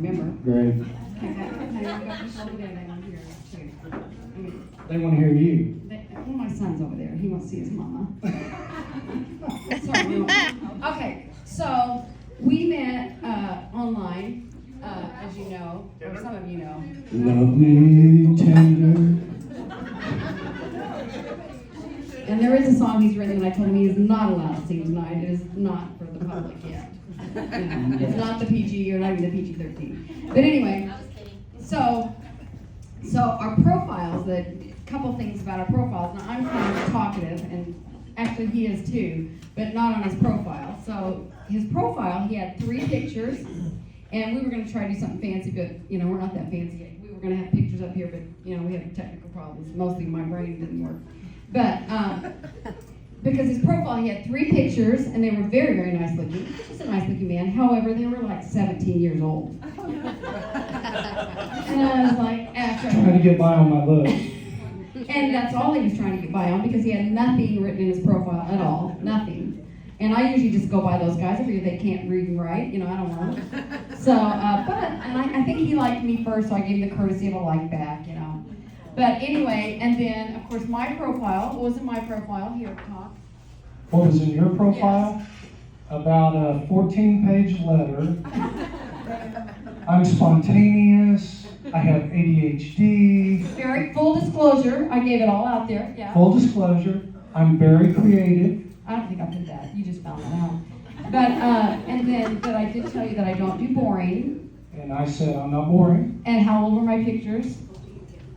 Remember? Great. They want to hear you. Well, my son's over there. He wants to see his mama. Sorry, okay, so we met online, as you know, or some of you know. Love me tender. And there is a song he's written, and I told him he is not allowed to sing tonight. It is not for the public yet. It's not the PG or not even the PG-13. But anyway, so our profiles, a couple things about our profiles. Now I'm kind of talkative, and actually he is too, but not on his profile. So his profile, he had 3 pictures, and we were going to try to do something fancy, but we're not that fancy yet. We were going to have pictures up here, but we had technical problems. Mostly my brain didn't work. But because his profile, he had 3 pictures, and they were very, very nice looking. Just a nice looking man. However, they were like 17 years old. And I was like, Trying to get by on my looks. And that's all he was trying to get by on, because he had nothing written in his profile at all. Nothing. And I usually just go by those guys. I figure they can't read and write. I don't know. So, I think he liked me first, so I gave him the courtesy of a like back, But anyway, and then, of course, my profile. What was in my profile? Here, talk. What was in your profile? Yes. About a 14-page letter. I'm spontaneous. I have ADHD. Very full disclosure. I gave it all out there. Yeah. Full disclosure. I'm very creative. I don't think I did that. You just found that out. But and then, but I did tell you that I don't do boring. And I said I'm not boring. And how old were my pictures?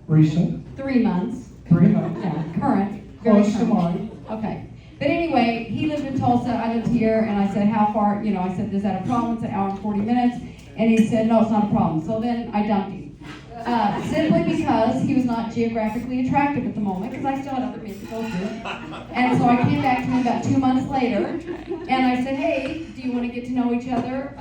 Recent. 3 months. 3 months. Yeah, current. Very Close to current. mine. Okay. But anyway, he lived in Tulsa, I lived here, and I said, how far, I said, is that a problem? It's an hour and 40 minutes. And he said, no, it's not a problem. So then I dumped him. Simply because he was not geographically attractive at the moment, because I still had other men to go to. And so I came back to him about 2 months later, and I said, hey, do you want to get to know each other?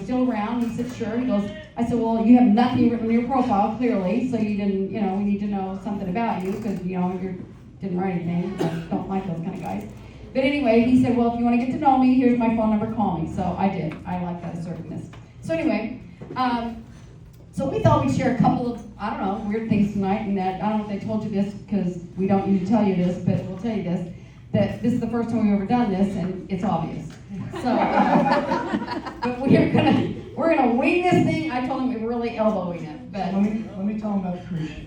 Still around? He said, sure. He goes, I said, well, you have nothing written in your profile, clearly, so you didn't, we need to know something about you, because, you didn't write anything. I don't like those kind of guys. But anyway, he said, well, if you want to get to know me, here's my phone number, call me. So I did. I like that assertiveness. So anyway, so we thought we'd share a couple of, weird things tonight, and that, I don't know if they told you this, because we don't usually tell you this, but we'll tell you this, that this is the first time we've ever done this, and it's obvious. So, but we're gonna wing this thing. I told him we're really elbowing it, but. Let me tell them about the cruise ship.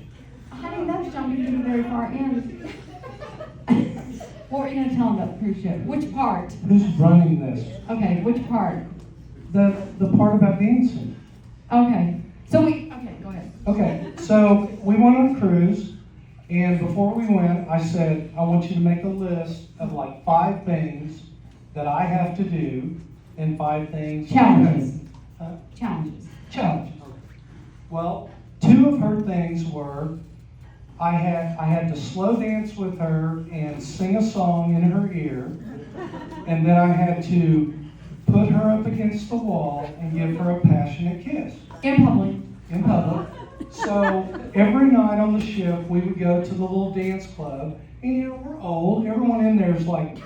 I didn't know John didn't get very far in. What were you going to tell him about the cruise ship? Which part? Who's running this? Okay, which part? The part about dancing. Okay. Okay, go ahead. Okay, so we went on a cruise, and before we went, I said, I want you to make a list of like 5 things that I have to do, and 5 things. Challenges. Challenges. Well, 2 of her things were, I had to slow dance with her and sing a song in her ear, and then I had to put her up against the wall and give her a passionate kiss. In public. In public. So every night on the ship, we would go to the little dance club, and we're old. Everyone in there is like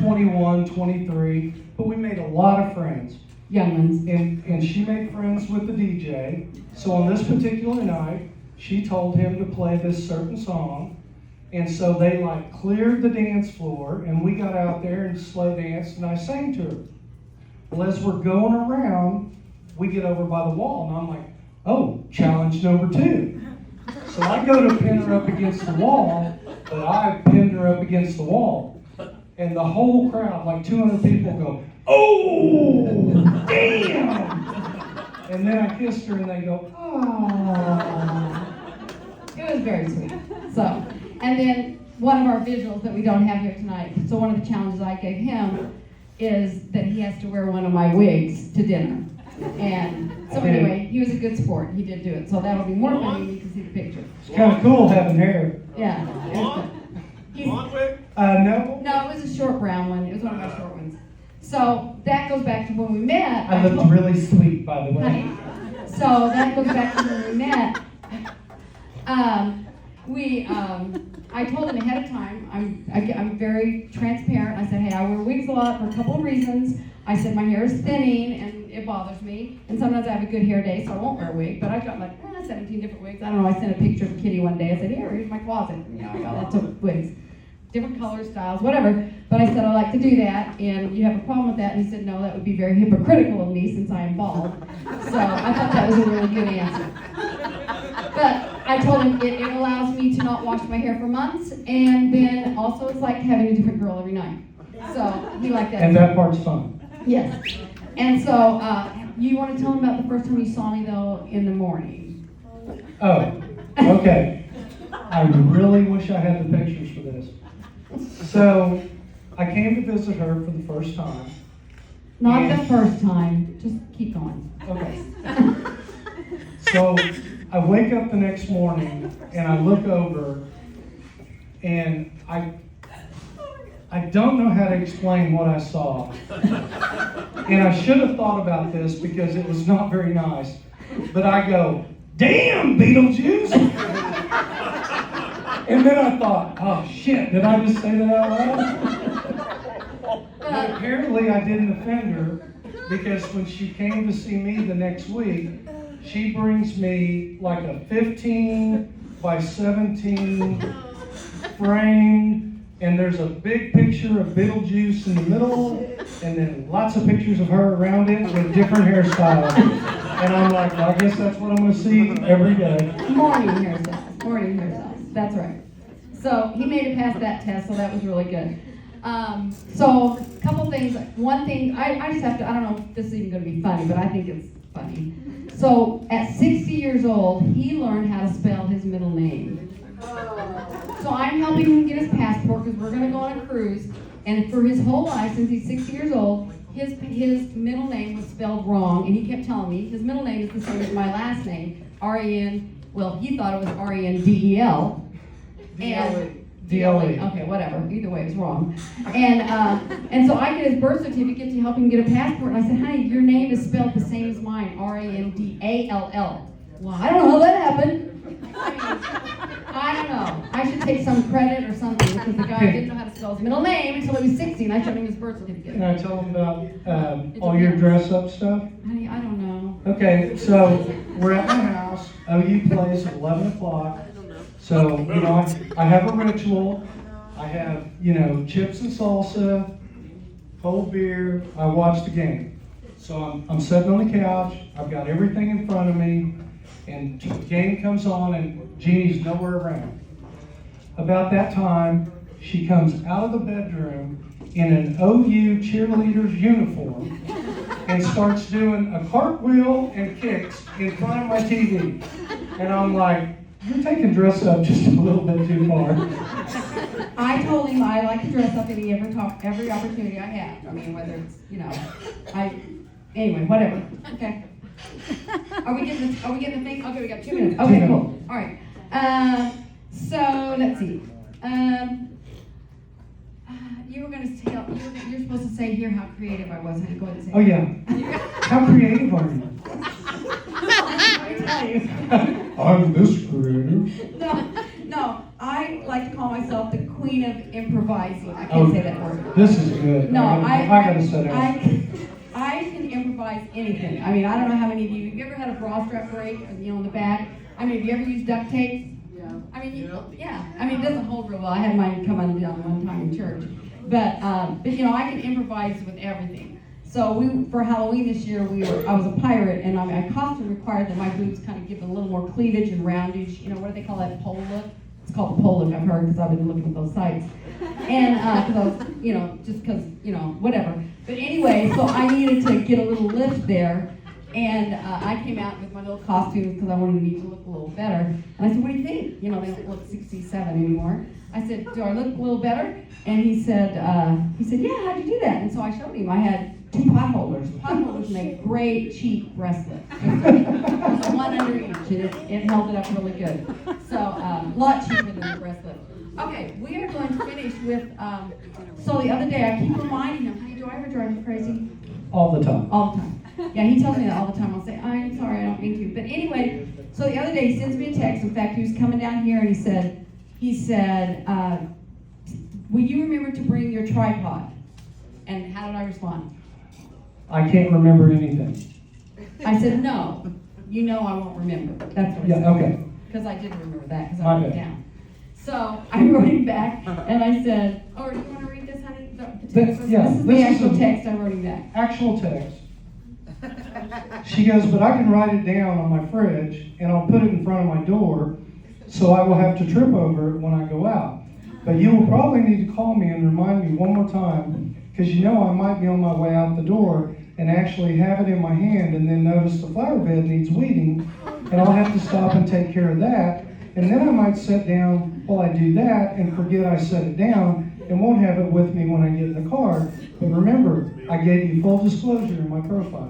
21, 23, but we made a lot of friends. Young ones. And she made friends with the DJ. So on this particular night, she told him to play this certain song, and so they cleared the dance floor, and we got out there and slow danced, and I sang to her. Well, as we're going around, we get over by the wall, and I'm like, oh, challenge number 2. So I go to pin her up against the wall, but I pinned her up against the wall, and the whole crowd, like 200 people, go, oh, damn! And then I kissed her, and they go, oh. It was very sweet. So, and then one of our visuals that we don't have here tonight, so one of the challenges I gave him is that he has to wear one of my wigs to dinner. And so anyway, he was a good sport. He did do it. So that'll be more fun when you can see the picture. It's kind of cool having hair. Yeah. Blonde wig? No. No, it was a short brown one. It was one of my short ones. So that goes back to when we met. I looked really sweet, by the way. Honey. So that goes back to when we met. I told him ahead of time, I'm very transparent. I said, hey, I wear wigs a lot for a couple of reasons. I said, my hair is thinning, and it bothers me. And sometimes I have a good hair day, so I won't wear a wig. But I've got like 17 different wigs. I don't know. I sent a picture of Kitty one day. I said, here, here's my closet. You know, I got lots of wigs, different colors, styles, whatever. But I said I like to do that, and you have a problem with that? And he said, no, that would be very hypocritical of me since I am bald. So I thought that was a really good answer. But I told him it allows me to not wash my hair for months, and then also it's like having a different girl every night. So he liked that. And that part's fun. Yes. And so you want to tell him about the first time you saw me though in the morning? Oh, okay. I really wish I had the pictures for this. So I came to visit her for the first time. Not the first time. Just keep going. Okay. So I wake up the next morning and I look over and I don't know how to explain what I saw. And I should have thought about this because it was not very nice. But I go, damn, Beetlejuice! And then I thought, oh shit, did I just say that out loud? But apparently I didn't offend her because when she came to see me the next week, she brings me like a 15 by 17 framed, and there's a big picture of Beetlejuice in the middle, and then lots of pictures of her around it with different hairstyles. And I'm like, well, I guess that's what I'm going to see every day. Morning hairstyles. Morning hairstyles. That's right. So he made it past that test, so that was really good. So a couple things. One thing, I just have to, I don't know if this is even going to be funny, but I think it's funny. So at 60 years old, he learned how to spell his middle name. So I'm helping him get his passport because we're going to go on a cruise. And for his whole life, since he's 60 years old, his middle name was spelled wrong. And he kept telling me his middle name is the same as my last name, R-E-N, well, he thought it was R-E-N-D-E-L. And D-L-E. Okay, whatever. Either way, it's wrong. And so I get his birth certificate to help him get a passport. And I said, honey, your name is spelled the same as mine, R-A-N-D-A-L-L. Well, I don't know how that happened. I don't know. I should take some credit or something because the guy didn't know how to spell his middle name until he was 60, and I showed him his birth certificate. Can I tell them about all your dress-up stuff? Honey, I don't know. Okay, so we're at my house. OU plays at 11 o'clock. So, you know, I have a ritual. I have, you know, chips and salsa, cold beer. I watch the game. So I'm sitting on the couch. I've got everything in front of me. And the game comes on and Jeannie's nowhere around. About that time, she comes out of the bedroom in an OU cheerleader's uniform and starts doing a cartwheel and kicks in front of my TV. And I'm like, you're taking dress up just a little bit too far. I told him I like to dress up every opportunity I have. I mean, whether it's, you know, anyway, whatever. Okay. Are we getting the thing? Okay, we got 2 minutes. Okay, cool. All right. So let's see. You were going to tell. You're supposed to say here how creative I was. Go ahead and say. Oh yeah. How creative are you? Let me tell you. I'm this creative. No. I like to call myself the queen of improvising. I can't say that word. This is good. No, I gotta sit down. I can improvise anything. I mean, I don't know how many of you have ever had a bra strap break, you know, in the back. I mean, have you ever used duct tape? Yeah. I mean, yeah. I mean, it doesn't hold real well. I had mine come undone one time in church, but you know, I can improvise with everything. So for Halloween this year, I was a pirate, and my costume required that my boobs kind of give a little more cleavage and roundage. You know, what do they call that, pole look? It's called the pole look, I've heard, because I've been looking at those sites. And because I was, you know, just because, you know, whatever. But anyway, so I needed to get a little lift there. And I came out with my little costumes because I wanted me to look a little better. And I said, what do you think? You know, they don't look 67 anymore. I said, do I look a little better? And he said, yeah, how'd you do that? And so I showed him. I had 2 pot holders. Pot holders make great, cheap breastlet. One under each, and it held it up really good. So a lot cheaper than the breastlet. Okay, we are going to finish with, so the other day I keep reminding him, hey, do I ever drive you crazy? All the time. All the time. Yeah, he tells me that all the time. I'll say, I'm sorry, I don't mean to. But anyway, so the other day he sends me a text. In fact, he was coming down here and he said, will you remember to bring your tripod? And how did I respond? I can't remember anything. I said, no, you know I won't remember. That's what I Yeah, said. okay. Because I didn't remember that, because My I wrote it bad. down. So I wrote him back, and I said, oh, you want to read this, honey? The text? Yeah, This is the this is actual a- text I wrote him back. Actual text. She goes, but I can write it down on my fridge and I'll put it in front of my door so I will have to trip over it when I go out. But you will probably need to call me and remind me one more time because you know I might be on my way out the door and actually have it in my hand and then notice the flower bed needs weeding and I'll have to stop and take care of that. And then I might sit down while I do that and forget I set it down and won't have it with me when I get in the car. But remember, I gave you full disclosure in my profile.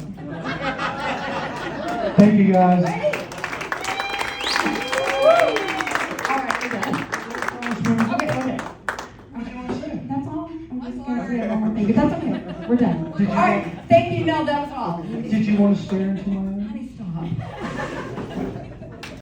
Thank you, guys. All right, we're done. Okay, okay. What do you want to say? That's all? I'm just gonna say one more thing, but that's okay. We're done. Did you All right, thank you. No, that was all. Did you want to stare into my